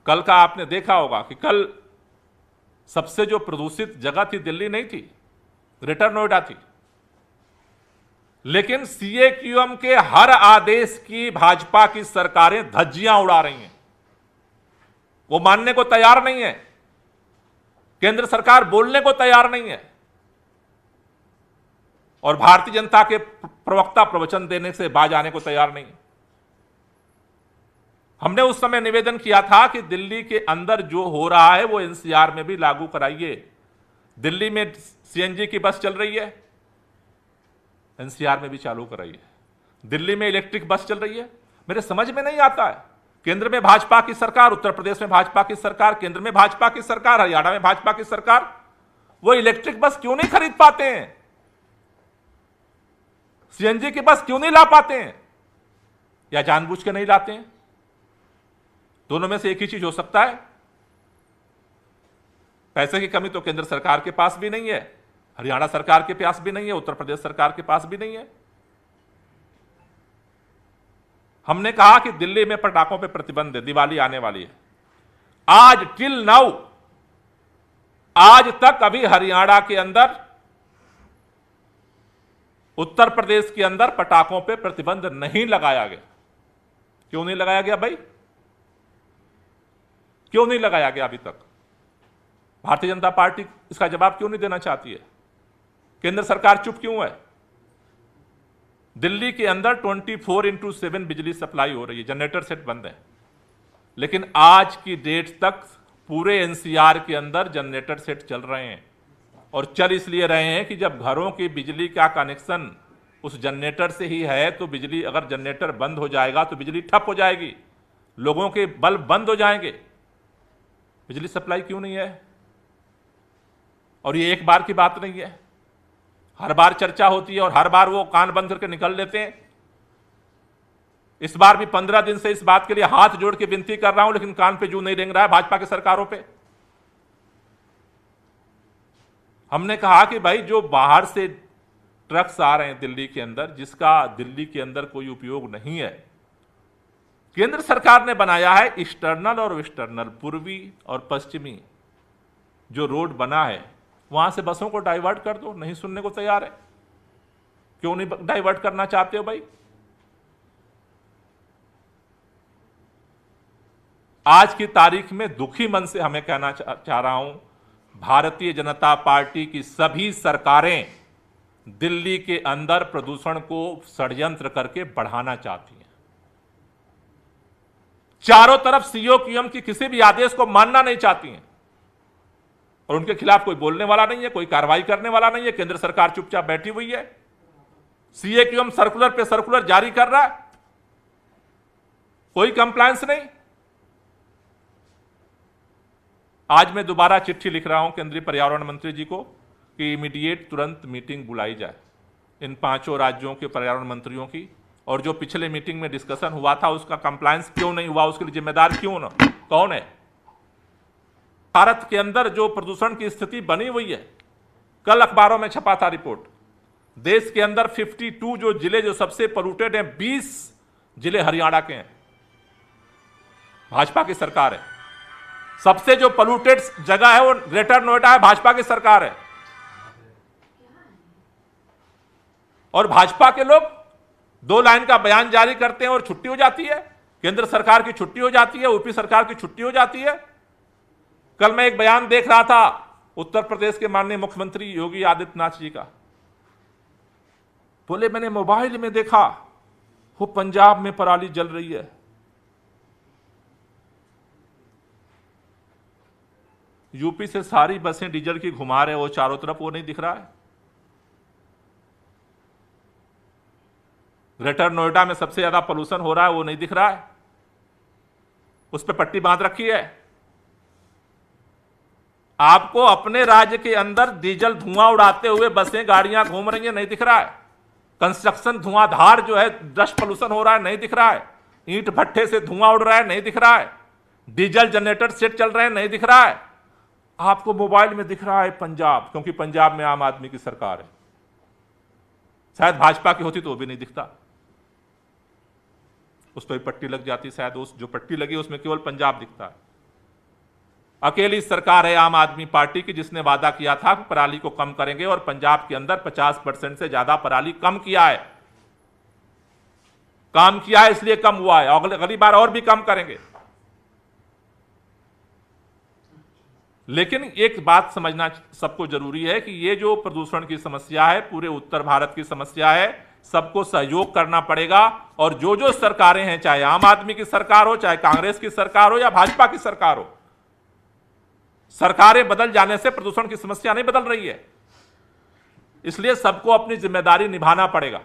कल का आपने देखा होगा कि कल सबसे जो प्रदूषित जगह थी दिल्ली नहीं थी, ग्रेटर नोएडा थी। लेकिन सीएक्यूएम के हर आदेश की भाजपा की सरकारें धज्जियां उड़ा रही हैं, वो मानने को तैयार नहीं है। केंद्र सरकार बोलने को तैयार नहीं है और भारतीय जनता के प्रवक्ता प्रवचन देने से बाज आने को तैयार नहीं है। हमने उस समय निवेदन किया था कि दिल्ली के अंदर जो हो रहा है वो एनसीआर में भी लागू कराइए। दिल्ली में सीएनजी की बस चल रही है, एनसीआर में भी चालू कराइए। दिल्ली में इलेक्ट्रिक बस चल रही है। मेरे समझ में नहीं आता है, केंद्र में भाजपा की सरकार, उत्तर प्रदेश में भाजपा की सरकार, केंद्र में भाजपा की सरकार, हरियाणा में भाजपा की सरकार, वो इलेक्ट्रिक बस क्यों नहीं खरीद पाते हैं? सीएनजी की बस क्यों नहीं ला पाते हैं? या जानबूझ के नहीं लाते हैं? दोनों में से एक ही चीज हो सकता है। पैसे की कमी तो केंद्र सरकार के पास भी नहीं है, हरियाणा सरकार के पास भी नहीं है, उत्तर प्रदेश सरकार के पास भी नहीं है। हमने कहा कि दिल्ली में पटाखों पे प्रतिबंध है, दिवाली आने वाली है। आज टिल नाउ, आज तक अभी हरियाणा के अंदर, उत्तर प्रदेश के अंदर पटाखों पे प्रतिबंध नहीं लगाया गया। क्यों नहीं लगाया गया भाई? क्यों नहीं लगाया गया अभी तक? भारतीय जनता पार्टी इसका जवाब क्यों नहीं देना चाहती है? केंद्र सरकार चुप क्यों है? दिल्ली के अंदर 24x7 बिजली सप्लाई हो रही है, जनरेटर सेट बंद है, लेकिन आज की डेट तक पूरे एनसीआर के अंदर जनरेटर सेट चल रहे हैं। और चल इसलिए रहे हैं कि जब घरों की बिजली का कनेक्शन उस जनरेटर से ही है, तो बिजली, अगर जनरेटर बंद हो जाएगा तो बिजली ठप हो जाएगी, लोगों के बल्ब बंद हो जाएंगे। बिजली सप्लाई क्यों नहीं है? और ये एक बार की बात नहीं है, हर बार चर्चा होती है और हर बार वो कान बंद करके निकल लेते हैं। इस बार भी 15 दिन से इस बात के लिए हाथ जोड़ के विनती कर रहा हूं, लेकिन कान पे जू नहीं रेंग रहा है भाजपा की सरकारों पे। हमने कहा कि भाई जो बाहर से ट्रक्स आ रहे हैं दिल्ली के अंदर, जिसका दिल्ली के अंदर कोई उपयोग नहीं है, केंद्र सरकार ने बनाया है ईस्टर्नल और वेस्टर्नल, पूर्वी और पश्चिमी जो रोड बना है, वहां से बसों को डाइवर्ट कर दो। नहीं सुनने को तैयार है। क्यों नहीं डाइवर्ट करना चाहते हो भाई? आज की तारीख में दुखी मन से हमें कहना चाह रहा हूं, भारतीय जनता पार्टी की सभी सरकारें दिल्ली के अंदर प्रदूषण को षड्यंत्र करके बढ़ाना चाहती हैं। चारों तरफ सीओक्यूएम की किसी भी आदेश को मानना नहीं चाहती हैं और उनके खिलाफ कोई बोलने वाला नहीं है, कोई कार्रवाई करने वाला नहीं है। केंद्र सरकार चुपचाप बैठी हुई है। सीएक्यूएम सर्कुलर पे सर्कुलर जारी कर रहा है, कोई कंप्लायंस नहीं। आज मैं दोबारा चिट्ठी लिख रहा हूं केंद्रीय पर्यावरण मंत्री जी को कि इमीडिएट तुरंत मीटिंग बुलाई जाए इन 5 राज्यों के पर्यावरण मंत्रियों की, और जो पिछले मीटिंग में डिस्कशन हुआ था उसका कंप्लायंस क्यों नहीं हुआ, उसके लिए जिम्मेदार क्यों ना, कौन है? भारत के अंदर जो प्रदूषण की स्थिति बनी हुई है, कल अखबारों में छपा था रिपोर्ट, देश के अंदर 52 जो जिले जो सबसे पोल्यूटेड हैं, 20 जिले हरियाणा के हैं। भाजपा की सरकार है। सबसे जो पोल्यूटेड जगह है वो ग्रेटर नोएडा है, भाजपा की सरकार है। और भाजपा के लोग 2 लाइन का बयान जारी करते हैं और छुट्टी हो जाती है। केंद्र सरकार की छुट्टी हो जाती है, यूपी सरकार की छुट्टी हो जाती है। कल मैं एक बयान देख रहा था उत्तर प्रदेश के माननीय मुख्यमंत्री योगी आदित्यनाथ जी का। बोले मैंने मोबाइल में देखा वो पंजाब में पराली जल रही है। यूपी से सारी बसें डीजल की घुमा रहे, वो चारों तरफ, वो नहीं दिख रहा है। ग्रेटर नोएडा में सबसे ज्यादा पोल्यूशन हो रहा है, वो नहीं दिख रहा है। उस पर पट्टी बांध रखी है। आपको अपने राज्य के अंदर डीजल धुआं उड़ाते हुए बसें गाड़ियां घूम रही हैं, नहीं दिख रहा है। कंस्ट्रक्शन धुआंधार जो है डस्ट पोल्यूशन हो रहा है, नहीं दिख रहा है। ईंट भट्ठे से धुआं उड़ रहा है, नहीं दिख रहा है। डीजल जनरेटर सेट चल रहे हैं, नहीं दिख रहा है। आपको मोबाइल में दिख रहा है पंजाब, क्योंकि पंजाब में आम आदमी की सरकार है। शायद भाजपा की होती तो वो भी नहीं दिखता, उस पर पट्टी लग जाती। शायद उस जो पट्टी लगी उसमें केवल पंजाब दिखता है। अकेली सरकार है आम आदमी पार्टी की जिसने वादा किया था कि पराली को कम करेंगे, और पंजाब के अंदर 50% से ज्यादा पराली कम किया है। काम किया है इसलिए कम हुआ है, अगली बार और भी कम करेंगे। लेकिन एक बात समझना सबको जरूरी है कि ये जो प्रदूषण की समस्या है पूरे उत्तर भारत की समस्या है, सबको सहयोग करना पड़ेगा। और जो जो सरकारें हैं, चाहे आम आदमी की सरकार हो, चाहे कांग्रेस की सरकार हो या भाजपा की सरकार हो, सरकारें बदल जाने से प्रदूषण की समस्या नहीं बदल रही है, इसलिए सबको अपनी जिम्मेदारी निभाना पड़ेगा।